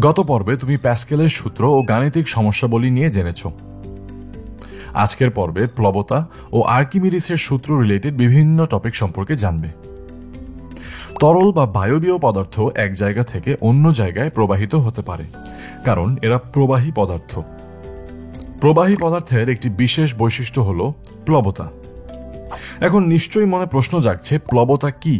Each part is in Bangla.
গত পর্বে তুমি প্যাসকেলের সূত্র ও গাণিতিক সমস্যাবলী নিয়ে জেনেছ। আজকের পর্বে প্লবতা ও আর্কিমিডিসের সূত্র রিলেটেড বিভিন্ন টপিক সম্পর্কে জানবে। তরল বা বায়বীয় পদার্থ এক জায়গা থেকে অন্য জায়গায় প্রবাহিত হতে পারে, কারণ এরা প্রবাহী পদার্থ। প্রবাহী পদার্থের একটি বিশেষ বৈশিষ্ট্য হল প্লবতা। এখন নিশ্চয়ই মনে প্রশ্ন জাগছে, প্লবতা কি?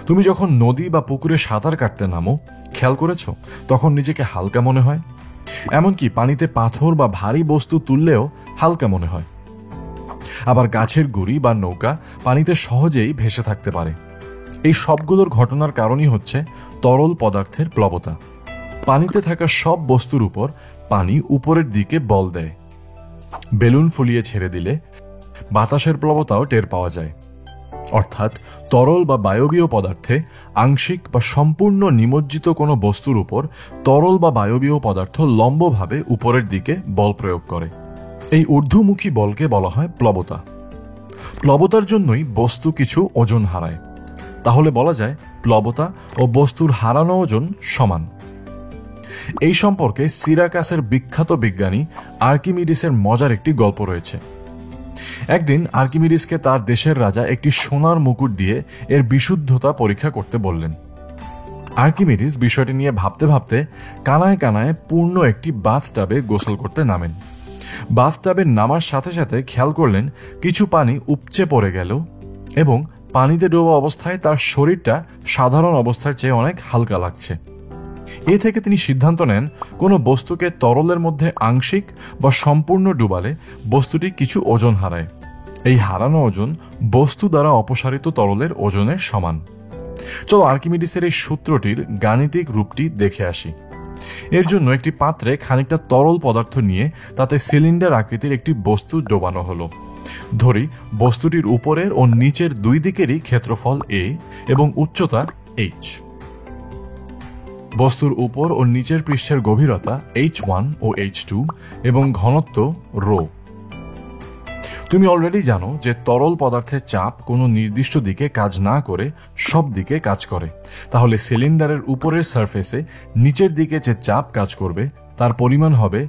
তুমি যখন নদী বা পুকুরে সাঁতার কাটতে নামো, খেয়াল করেছ তখন নিজেকে হালকা মনে হয়? এমনকি পানিতে পাথর বা ভারী বস্তু তুললেও হালকা মনে হয়। আবার গাছের গুঁড়ি বা নৌকা পানিতে সহজেই ভেসে থাকতে পারে। এই সবগুলোর ঘটনার কারণই হচ্ছে তরল পদার্থের প্লবতা। পানিতে থাকা সব বস্তুর উপর পানি উপরের দিকে বল দেয়। বেলুন ফুলিয়ে ছেড়ে দিলে বাতাসের প্লবতাও টের পাওয়া যায়। অর্থাৎ তরল বা বায়বীয় পদার্থে আংশিক বা সম্পূর্ণ নিমজ্জিত কোনো বস্তুর উপর তরল বা বায়বীয় পদার্থ লম্বভাবে উপরের দিকে বল প্রয়োগ করে। এই ঊর্ধ্বমুখী বলকে বলা হয় প্লবতা। প্লবতার জন্যই বস্তু কিছু ওজন হারায়। তাহলে বলা যায় প্লবতা ও বস্তুর হারানো ওজন সমান। এই সম্পর্কে সিরাকাসের বিখ্যাত বিজ্ঞানী আর্কিমিডিসের মজার একটি গল্প রয়েছে। একদিন আর্কিমিডিসকে তার দেশের রাজা একটি সোনার মুকুট দিয়ে এর বিশুদ্ধতা পরীক্ষা করতে বললেন। আর্কিমিডিস বিষয়টি নিয়ে ভাবতে ভাবতে কানায় কানায় পূর্ণ একটি বাথটাবে গোসল করতে নামেন। বাথটাবে নামার সাথে সাথে খেয়াল করলেন কিছু পানি উপচে পড়ে গেল এবং পানিতে ডোবা অবস্থায় তার শরীরটা সাধারণ অবস্থার চেয়ে অনেক হালকা লাগছে। এ থেকে তিনি সিদ্ধান্ত নেন, কোনো বস্তুকে তরলের মধ্যে আংশিক বা সম্পূর্ণ ডুবালে বস্তুটি কিছু ওজন হারায়। এই হারানো ওজন বস্তু দ্বারা অপসারিত তরলের ওজনের সমান। চলো আর্কিমিডিসের এই সূত্রটির গাণিতিক রূপটি দেখে আসি। এর জন্য একটি পাত্রে খানিকটা তরল পদার্থ নিয়ে তাতে সিলিন্ডার আকৃতির একটি বস্তু ডোবানো হলো। ধরি বস্তুটির উপরের ও নিচের দুই দিকেরই ক্ষেত্রফল a এবং উচ্চতা h। বস্তুর উপর ও নিচের পৃষ্ঠের গভীরতা h1 ও h2 এবং ঘনত্ব রো। তুমি অলরেডি জানো যে তরল পদার্থের চাপ কোনো নির্দিষ্ট দিকে কাজ না করে সব দিকে কাজ করে। তাহলে সিলিন্ডারের উপরের সারফেসে নিচের দিকে যে চাপ কাজ করবে তার পরিমাণ হবে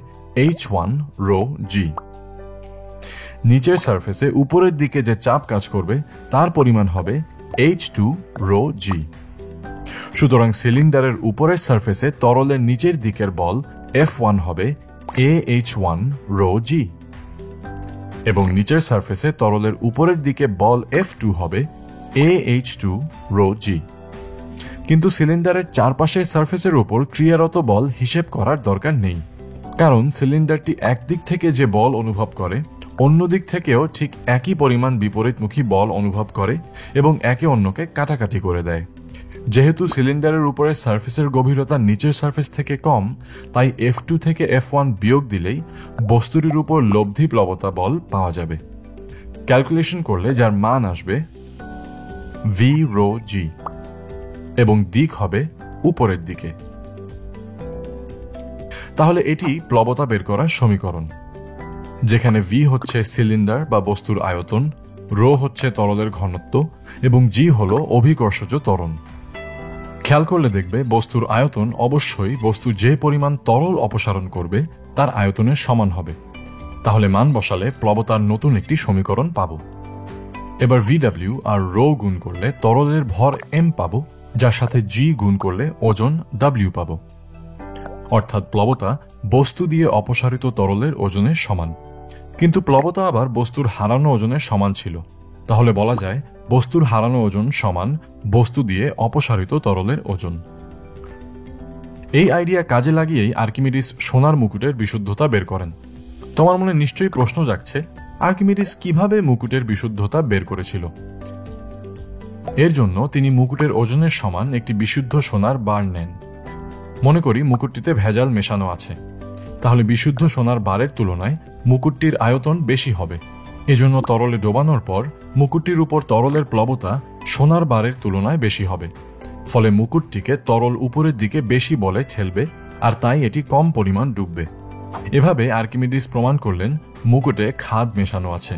h1 রো জি। নিচের সারফেসে উপরের দিকে যে চাপ কাজ করবে তার পরিমাণ হবে h2 রো জি। সুতরাং সিলিন্ডারের উপরের সারফেসে তরলের নিচের দিকের বল F1 হবে AH1 রো জি এবং নিচের সারফেসে তরলের উপরের দিকে বল F2 হবে AH2 রো জি। কিন্তু সিলিন্ডারের চারপাশের সারফেসের উপর ক্রিয়ারত বল হিসেব করার দরকার নেই, কারণ সিলিন্ডারটি একদিক থেকে যে বল অনুভব করে অন্য দিক থেকেও ঠিক একই পরিমাণ বিপরীতমুখী বল অনুভব করে এবং একে অন্যকে কাটাকাটি করে দেয়। যেহেতু সিলিন্ডারের উপরের সারফেসের গভীরতা নিচের সারফেস থেকে কম, তাই F2 থেকে F1 বিয়োগ দিলেই বস্তুটির উপর লব্ধি প্লবতা বল পাওয়া যাবে। ক্যালকুলেশন করলে যার মান আসবে V রো জি এবং দিক হবে উপরের দিকে। তাহলে এটি প্লবতা বের করার সমীকরণ, যেখানে V হচ্ছে সিলিন্ডার বা বস্তুর আয়তন, রো হচ্ছে তরলের ঘনত্ব এবং জি হল অভিকর্ষজ ত্বরণ। খেয়াল করলে দেখবে বস্তুর আয়তন অবশ্যই বস্তু যে পরিমাণ তরল অপসারণ করবে তার আয়তনের সমান হবে। তাহলে মান বসালে প্লবতার নতুন একটি সমীকরণ পাব। এবার VW আর রো গুণ করলে তরলের ভর m পাবো, যার সাথে g গুণ করলে ওজন W পাবো। অর্থাৎ প্লবতা বস্তু দিয়ে অপসারিত তরলের ওজনের সমান। কিন্তু প্লবতা আবার বস্তুর হারানো ওজনের সমান ছিল। তাহলে বলা যায় বস্তুর হারানো ওজন সমান বস্তু দিয়ে অপসারিত তরলের ওজন। এই আইডিয়া কাজে লাগিয়েই আর্কিমিডিস সোনার মুকুটের বিশুদ্ধতা বের করেন। তোমার মনে নিশ্চয়ই প্রশ্ন জাগছে, আর্কিমিডিস কিভাবে মুকুটের বিশুদ্ধতা বের করেছিল? এর জন্য তিনি মুকুটের ওজনের সমান একটি বিশুদ্ধ সোনার বার নেন। মনে করি মুকুটটিতে ভেজাল মেশানো আছে। তাহলে বিশুদ্ধ সোনার বারের তুলনায় মুকুটটির আয়তন বেশি হবে। এজন্য তরলে ডোবানোর পর মুকুটটির উপর তরলের প্লবতা সোনার বারের তুলনায় বেশি হবে। ফলে মুকুটটিকে তরল উপরের দিকে বেশি বলে ঠেলবে আর তাই এটি কম পরিমাণ ডুববে। এভাবে আর্কিমিডিস প্রমাণ করলেন মুকুটে খাদ মেশানো আছে।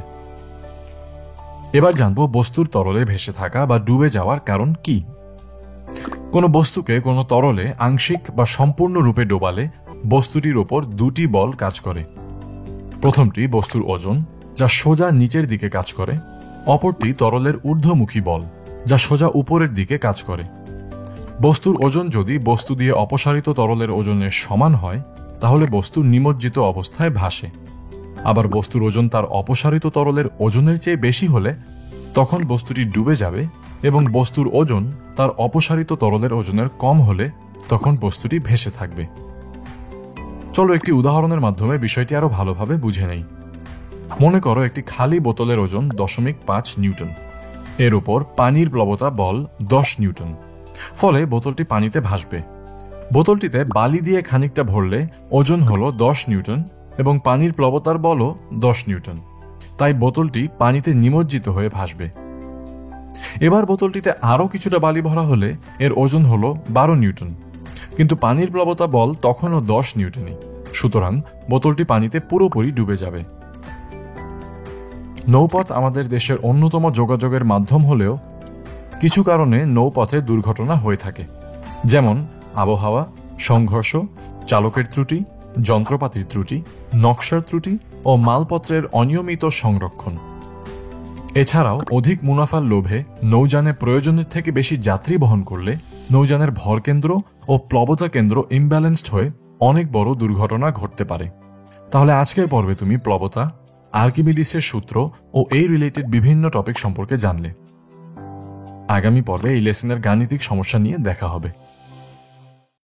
এবার জানব বস্তুর তরলে ভেসে থাকা বা ডুবে যাওয়ার কারণ কি। কোনো বস্তুকে কোনো তরলে আংশিক বা সম্পূর্ণ রূপে ডোবালে বস্তুটির ওপর দুটি বল কাজ করে। প্রথমটি বস্তুর ওজন, যা সোজা নিচের দিকে কাজ করে। অপরটি তরলের ঊর্ধ্বমুখী বল, যা সোজা উপরের দিকে কাজ করে। বস্তুর ওজন যদি বস্তু দিয়ে অপসারিত তরলের ওজনের সমান হয়, তাহলে বস্তু নিমজ্জিত অবস্থায় ভাসে। আবার বস্তুর ওজন তার অপসারিত তরলের ওজনের চেয়ে বেশি হলে তখন বস্তুটি ডুবে যাবে, এবং বস্তুর ওজন তার অপসারিত তরলের ওজনের কম হলে তখন বস্তুটি ভেসে থাকবে। চলো একটি উদাহরণের মাধ্যমে বিষয়টি আরো ভালোভাবে বুঝে নেই। মনে করো একটি খালি বোতলের ওজন 0.5 নিউটন। এর উপর পানির প্লবতা বল 10 নিউটন। ফলে বোতলটি পানিতে ভাসবে। বোতলটিতে বালি দিয়ে খানিকটা ভরলে ওজন হলো 10 নিউটন এবং পানির প্লবতার বলও 10 নিউটন। তাই বোতলটি পানিতে নিমজ্জিত হয়ে ভাসবে। এবার বোতলটিতে আরও কিছুটা বালি ভরা হলে এর ওজন হলো 12 নিউটন, কিন্তু পানির প্লবতা বল তখনও 10 নিউটনই। সুতরাং বোতলটি পানিতে পুরোপুরি ডুবে যাবে। নৌপথ আমাদের দেশের অন্যতম যোগাযোগের মাধ্যম হলেও কিছু কারণে নৌপথে দুর্ঘটনা হয়ে থাকে, যেমন আবহাওয়া, সংঘর্ষ, চালকের ত্রুটি, যন্ত্রপাতির ত্রুটি, নকশার ত্রুটি ও মালপত্রের অনিয়মিত সংরক্ষণ। এছাড়াও অধিক মুনাফার লোভে নৌযানে প্রয়োজনের থেকে বেশি যাত্রী বহন করলে নৌযানের ভরকেন্দ্র ও প্লবতা কেন্দ্র ইমব্যালেন্সড হয়ে অনেক বড় দুর্ঘটনা ঘটতে পারে। তাহলে আজকের পর্বে তুমি প্লবতা, আর্কিমিডিসের সূত্র ও এই রিলেটেড বিভিন্ন টপিক সম্পর্কে জানলে। আগামী পর্বে এই লেসনের গাণিতিক সমস্যা নিয়ে দেখা হবে।